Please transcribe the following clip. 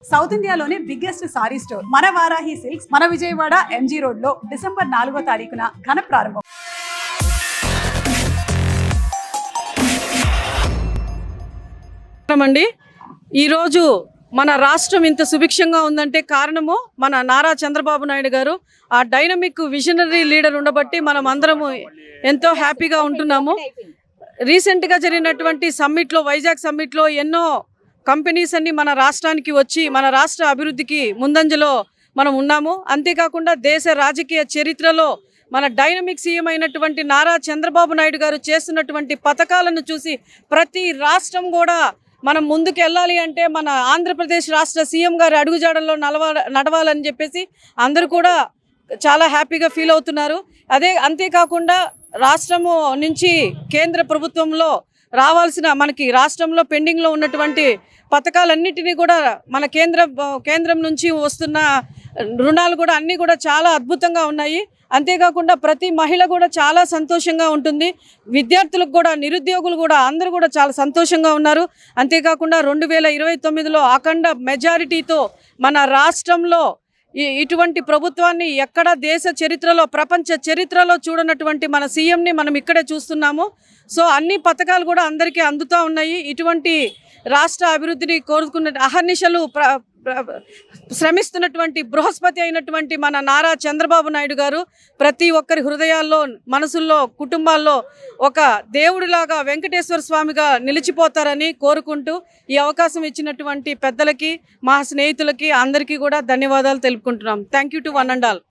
South ఇండియాలోనే biggest sorry store మన Varahi silks మన విజయవాడ ఎంజీ రోడ్ లో డిసెంబర్ 4వ తారీఖున ఘన ప్రారంభం. ఈరోజు మన రాష్ట్రం ఇంత సుభిక్షంగా ఉందంటే కారణము మన నారా చంద్రబాబు నాయుడు గారు. ఆ డైనమిక్ విజనరీ లీడర్ ఉండబట్టి మనం అందరము ఎంతో హ్యాపీగా ఉంటున్నాము. రీసెంట్గా జరిగినటువంటి సమ్మిట్లో, వైజాగ్ సమ్మిట్లో ఎన్నో కంపెనీస్ అన్ని మన రాష్ట్రానికి వచ్చి మన రాష్ట్ర అభివృద్ధికి ముందంజలో మనం ఉన్నాము. అంతేకాకుండా దేశ రాజకీయ చరిత్రలో మన డైనమిక్ సీఎం అయినటువంటి నారా చంద్రబాబు నాయుడు గారు చేస్తున్నటువంటి పథకాలను చూసి ప్రతి రాష్ట్రం కూడా మనం ముందుకు వెళ్ళాలి అంటే మన ఆంధ్రప్రదేశ్ రాష్ట్ర సీఎం గారి అడుగుజాడల్లో నడవాలని చెప్పేసి అందరూ కూడా చాలా హ్యాపీగా ఫీల్ అవుతున్నారు. అంతేకాకుండా రాష్ట్రము నుంచి కేంద్ర ప్రభుత్వంలో రావాల్సిన మనకి రాష్ట్రంలో పెండింగ్లో ఉన్నటువంటి పథకాలన్నిటినీ కూడా మన కేంద్రం నుంచి వస్తున్న రుణాలు కూడా అన్నీ కూడా చాలా అద్భుతంగా ఉన్నాయి. అంతేకాకుండా ప్రతి మహిళ కూడా చాలా సంతోషంగా ఉంటుంది. విద్యార్థులకు కూడా, నిరుద్యోగులు కూడా అందరూ కూడా చాలా సంతోషంగా ఉన్నారు. అంతేకాకుండా 2029లో అఖండ మెజారిటీతో మన రాష్ట్రంలో ఇటువంటి ప్రభుత్వాన్ని ఎక్కడ దేశ చరిత్రలో, ప్రపంచ చరిత్రలో చూడనటువంటి మన సీఎంని మనం ఇక్కడే చూస్తున్నాము. సో అన్ని పథకాలు కూడా అందరికీ అందుతూ ఉన్నాయి. ఇటువంటి రాష్ట్ర అభివృద్ధిని కోరుకున్న అహర్నిశలు శ్రమిస్తున్నటువంటి బృహస్పతి అయినటువంటి మన నారా చంద్రబాబు నాయుడు గారు ప్రతి ఒక్కరి హృదయాల్లో, మనసుల్లో, కుటుంబాల్లో ఒక దేవుడిలాగా వెంకటేశ్వర స్వామిగా నిలిచిపోతారని కోరుకుంటూ ఈ అవకాశం ఇచ్చినటువంటి పెద్దలకి, మా స్నేహితులకి అందరికీ కూడా ధన్యవాదాలు తెలుపుకుంటున్నాం. Thank you to one and all.